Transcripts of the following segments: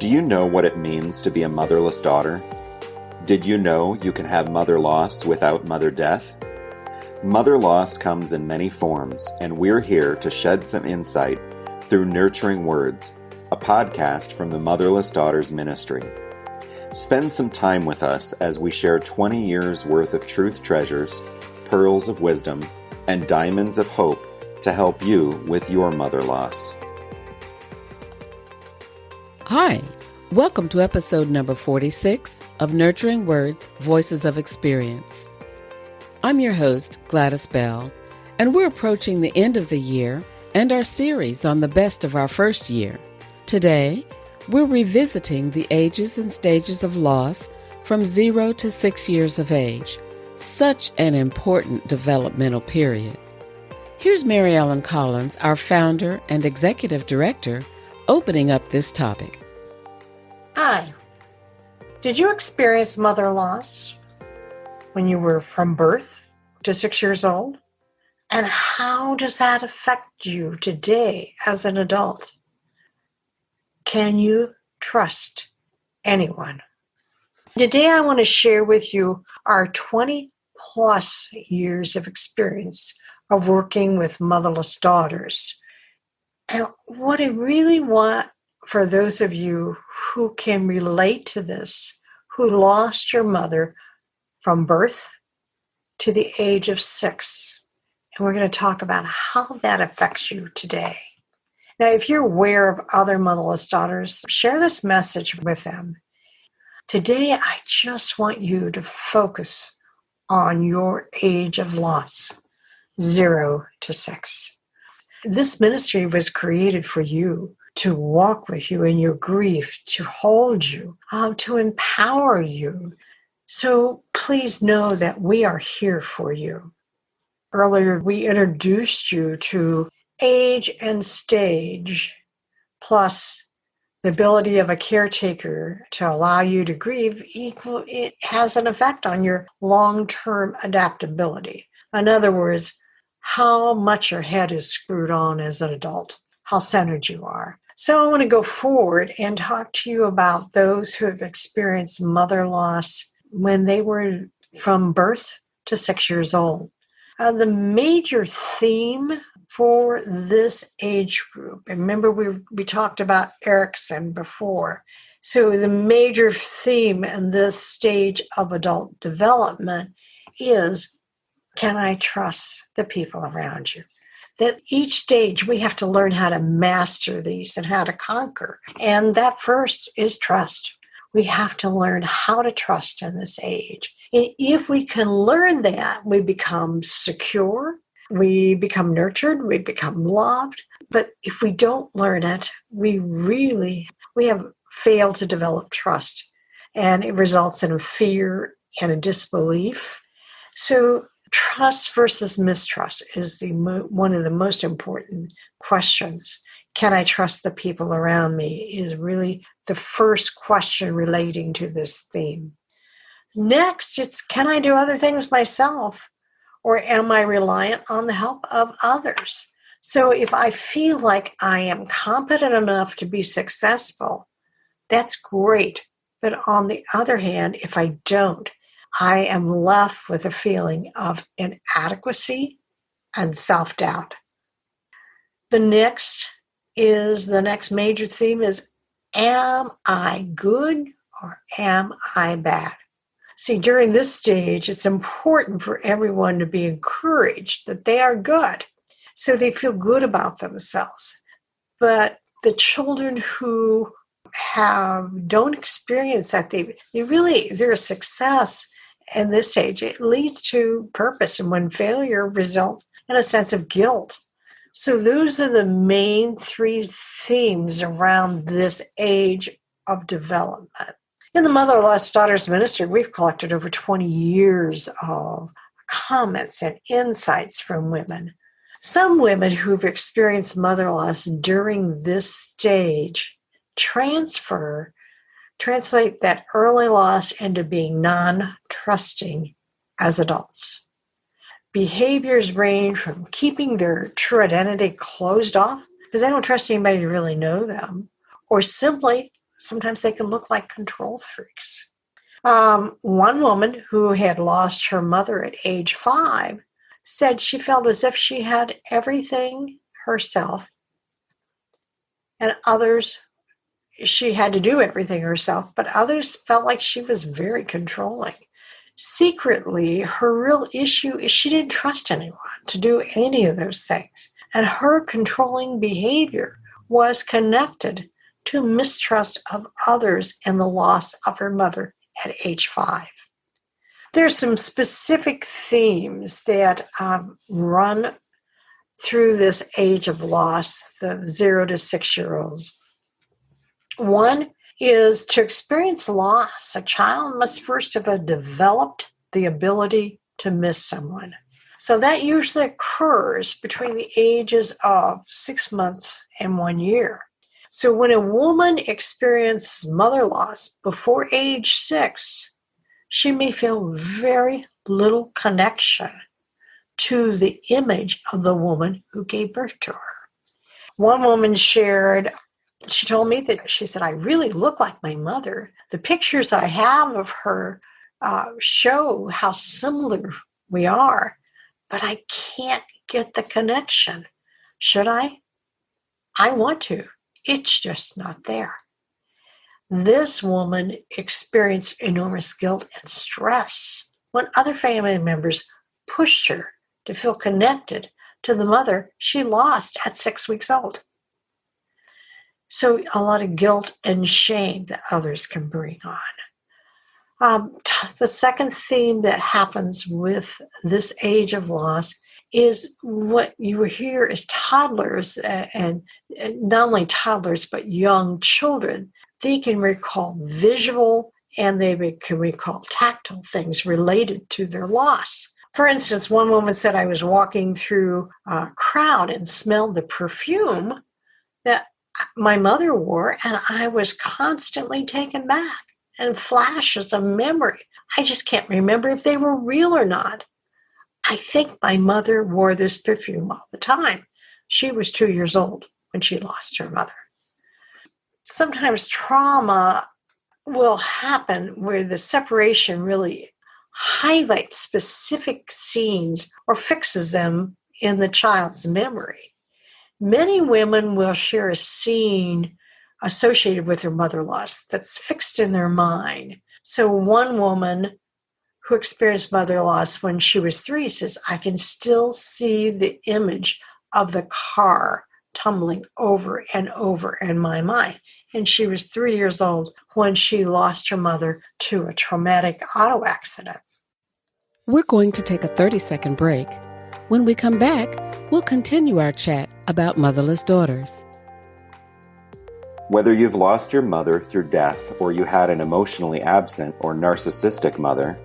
Do you know what it means to be a motherless daughter? Did you know you can have mother loss without mother death? Mother loss comes in many forms, and we're here to shed some insight through Nurturing Words, a podcast from the Motherless Daughters Ministry. Spend some time with us as we share 20 years worth of truth treasures, pearls of wisdom, and diamonds of hope to help you with your mother loss. Hi, welcome to episode number 46 of Nurturing Words, Voices of Experience. I'm your host, Gladys Bell, and we're approaching the end of the year and our series on the best of our first year. Today, we're revisiting the ages and stages of loss from 0 to 6 years of age, such an important developmental period. Here's Mary Ellen Collins, our founder and executive director, opening up this topic. Hi. Did you experience mother loss when you were from birth to 6 years old? And how does that affect you today as an adult? Can you trust anyone? Today I want to share with you our 20 plus years of experience of working with motherless daughters. And what I really want for those of you who can relate to this, who lost your mother from birth to the age of 6. And we're going to talk about how that affects you today. Now, if you're aware of other motherless daughters, share this message with them. Today, I just want you to focus on your age of loss, 0 to 6. This ministry was created for you, to walk with you in your grief, to hold you, to empower you. So please know that we are here for you. Earlier, we introduced you to age and stage, plus the ability of a caretaker to allow you to grieve. It has an effect on your long-term adaptability. In other words, how much your head is screwed on as an adult, how centered you are. So I want to go forward and talk to you about those who have experienced mother loss when they were from birth to 6 years old. The major theme for this age group, and remember we talked about Erickson before, so the major theme in this stage of adult development is, can I trust the people around you? That each stage we have to learn how to master these and how to conquer. And that first is trust. We have to learn how to trust in this age. And if we can learn that, we become secure, we become nurtured, we become loved. But if we don't learn it, we have failed to develop trust. And it results in a fear and a disbelief. So trust versus mistrust is one of the most important questions. Can I trust the people around me is really the first question relating to this theme. Next, it's can I do other things myself, or am I reliant on the help of others? So if I feel like I am competent enough to be successful, that's great. But on the other hand, if I don't, I am left with a feeling of inadequacy and self-doubt. The next major theme is, am I good or am I bad? See, during this stage, it's important for everyone to be encouraged that they are good, so they feel good about themselves. But the children who don't experience that, they're a success. In this stage, it leads to purpose, and when failure results in a sense of guilt. So those are the main 3 themes around this age of development. In the Motherless Daughters Ministry, we've collected over 20 years of comments and insights from women. Some women who've experienced mother loss during this stage translate that early loss into being non-trusting as adults. Behaviors range from keeping their true identity closed off because they don't trust anybody to really know them, or simply sometimes they can look like control freaks. One woman who had lost her mother at age 5 said she felt as if she had everything herself, and others, she had to do everything herself, but others felt like she was very controlling. Secretly, her real issue is she didn't trust anyone to do any of those things. And her controlling behavior was connected to mistrust of others and the loss of her mother at age 5. There's some specific themes that run through this age of loss, the 0 to 6-year-olds. One is to experience loss. A child must first have developed the ability to miss someone. So that usually occurs between the ages of 6 months and 1 year. So when a woman experiences mother loss before age 6, she may feel very little connection to the image of the woman who gave birth to her. One woman shared, she told me that she said, I really look like my mother. The pictures I have of her show how similar we are, but I can't get the connection. Should I? I want to. It's just not there. This woman experienced enormous guilt and stress when other family members pushed her to feel connected to the mother she lost at 6 weeks old. So a lot of guilt and shame that others can bring on. The second theme that happens with this age of loss is what you hear as toddlers, and not only toddlers, but young children. They can recall visual and they can recall tactile things related to their loss. For instance, one woman said, I was walking through a crowd and smelled the perfume that my mother wore, and I was constantly taken back and flashes of memory. I just can't remember if they were real or not. I think my mother wore this perfume all the time. She was 2 years old when she lost her mother. Sometimes trauma will happen where the separation really highlights specific scenes or fixes them in the child's memory. Many women will share a scene associated with their mother loss that's fixed in their mind. So one woman who experienced mother loss when she was 3 says, I can still see the image of the car tumbling over and over in my mind. And she was 3 years old when she lost her mother to a traumatic auto accident. We're going to take a 30-second break. When we come back, we'll continue our chat about motherless daughters. Whether you've lost your mother through death or you had an emotionally absent or narcissistic mother,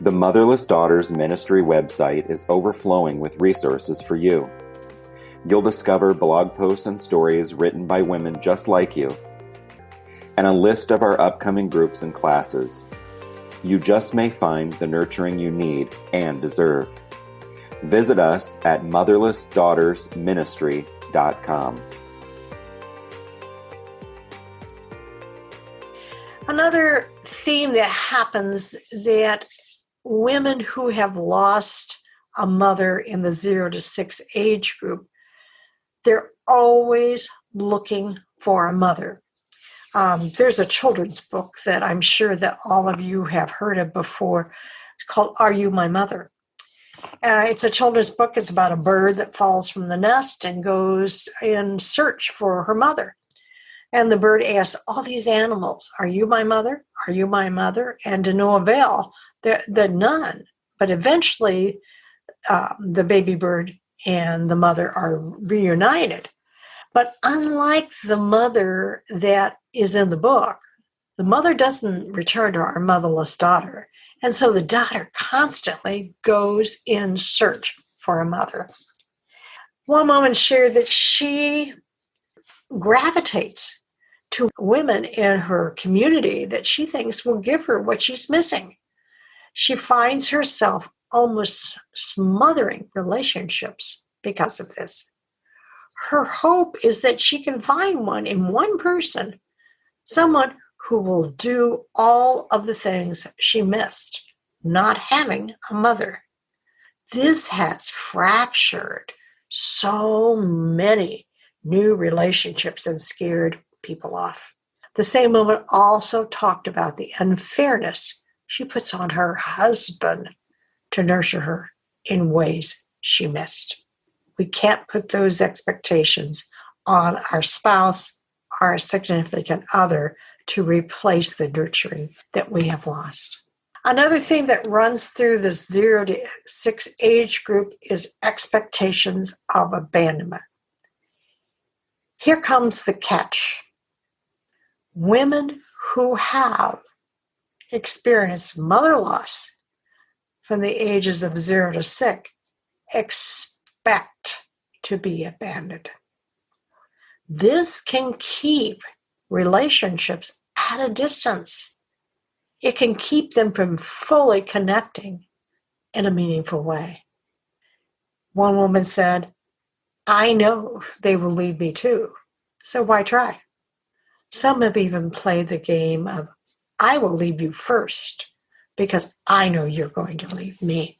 the Motherless Daughters Ministry website is overflowing with resources for you. You'll discover blog posts and stories written by women just like you, and a list of our upcoming groups and classes. You just may find the nurturing you need and deserve. Visit us at motherlessdaughtersministry.com. Another theme that happens that women who have lost a mother in the 0 to 6 age group, they're always looking for a mother. There's a children's book that I'm sure that all of you have heard of before. It's called Are You My Mother? It's a children's book. It's about a bird that falls from the nest and goes in search for her mother. And the bird asks all these animals, are you my mother? Are you my mother? And to no avail, they're none. But eventually, the baby bird and the mother are reunited. But unlike the mother that is in the book, the mother doesn't return to our motherless daughter. And so the daughter constantly goes in search for a mother. One woman shared that she gravitates to women in her community that she thinks will give her what she's missing. She finds herself almost smothering relationships because of this. Her hope is that she can find one in one person someone who will do all of the things she missed, not having a mother. This has fractured so many new relationships and scared people off. The same woman also talked about the unfairness she puts on her husband to nurture her in ways she missed. We can't put those expectations on our spouse, our significant other, to replace the nurturing that we have lost. Another theme that runs through the 0 to 6 age group is expectations of abandonment. Here comes the catch. Women who have experienced mother loss from the ages of 0 to 6 expect to be abandoned. This can keep relationships at a distance. It can keep them from fully connecting in a meaningful way. One woman said, I know they will leave me too, so why try? Some have even played the game of, I will leave you first because I know you're going to leave me.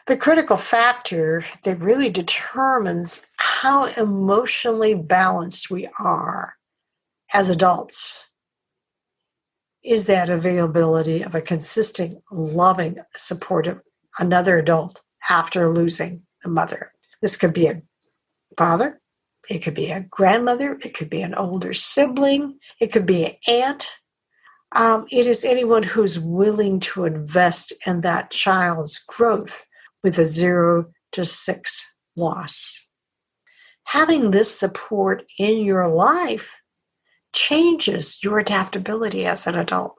The critical factor that really determines how emotionally balanced we are as adults is that availability of a consistent, loving, supportive another adult after losing a mother. This could be a father, it could be a grandmother, it could be an older sibling, it could be an aunt. It is anyone who's willing to invest in that child's growth with a 0 to 6 loss. Having this support in your life changes your adaptability as an adult.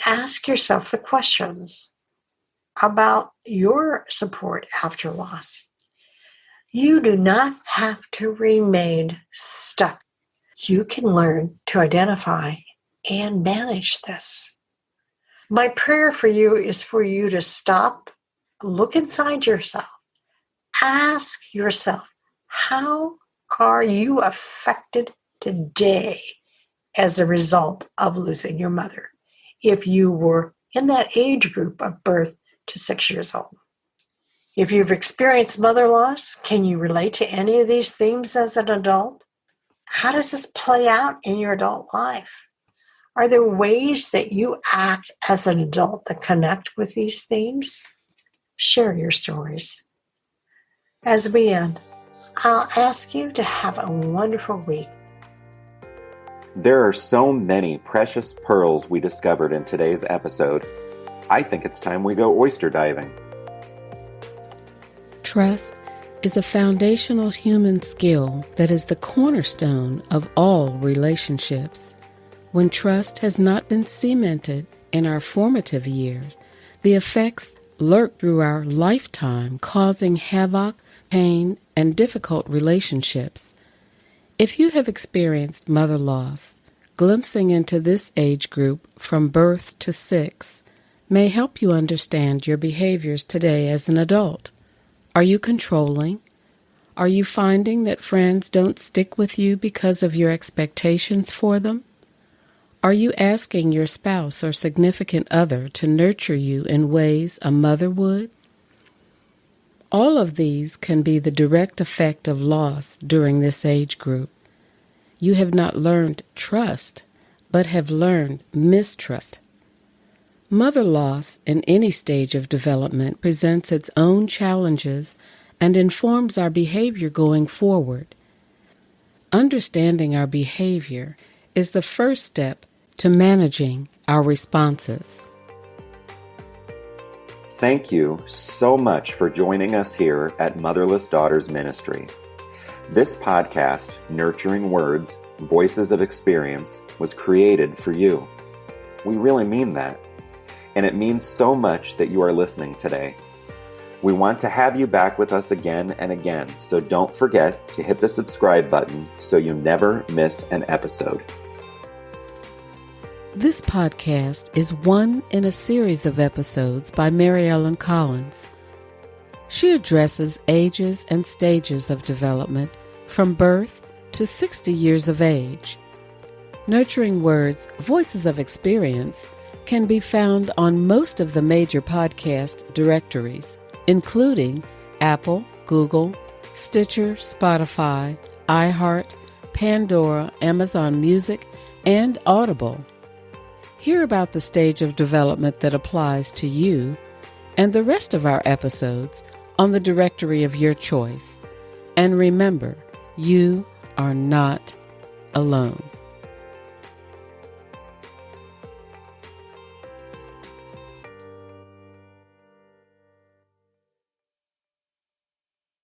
Ask yourself the questions about your support after loss. You do not have to remain stuck. You can learn to identify and manage this. My prayer for you is for you to stop, look inside yourself, ask yourself, how are you affected today as a result of losing your mother? If you were in that age group of birth to 6 years old. If you've experienced mother loss, can you relate to any of these themes as an adult? How does this play out in your adult life? Are there ways that you act as an adult that connect with these themes? Share your stories. As we end, I'll ask you to have a wonderful week. There are so many precious pearls we discovered in today's episode. I think it's time we go oyster diving. Trust is a foundational human skill that is the cornerstone of all relationships. When trust has not been cemented in our formative years, the effects lurk through our lifetime, causing havoc, pain, and difficult relationships. If you have experienced mother loss, glimpsing into this age group from birth to 6 may help you understand your behaviors today as an adult. Are you controlling? Are you finding that friends don't stick with you because of your expectations for them? Are you asking your spouse or significant other to nurture you in ways a mother would? All of these can be the direct effect of loss during this age group. You have not learned trust, but have learned mistrust. Mother loss in any stage of development presents its own challenges and informs our behavior going forward. Understanding our behavior is the first step to managing our responses. Thank you so much for joining us here at Motherless Daughters Ministry. This podcast, Nurturing Words, Voices of Experience, was created for you. We really mean that. And it means so much that you are listening today. We want to have you back with us again and again, so don't forget to hit the subscribe button so you never miss an episode. This podcast is one in a series of episodes by Mary Ellen Collins. She addresses ages and stages of development from birth to 60 years of age. Nurturing Words, Voices of Experience can be found on most of the major podcast directories, including Apple, Google, Stitcher, Spotify, iHeart, Pandora, Amazon Music, and Audible. Hear about the stage of development that applies to you and the rest of our episodes on the directory of your choice. And remember, you are not alone.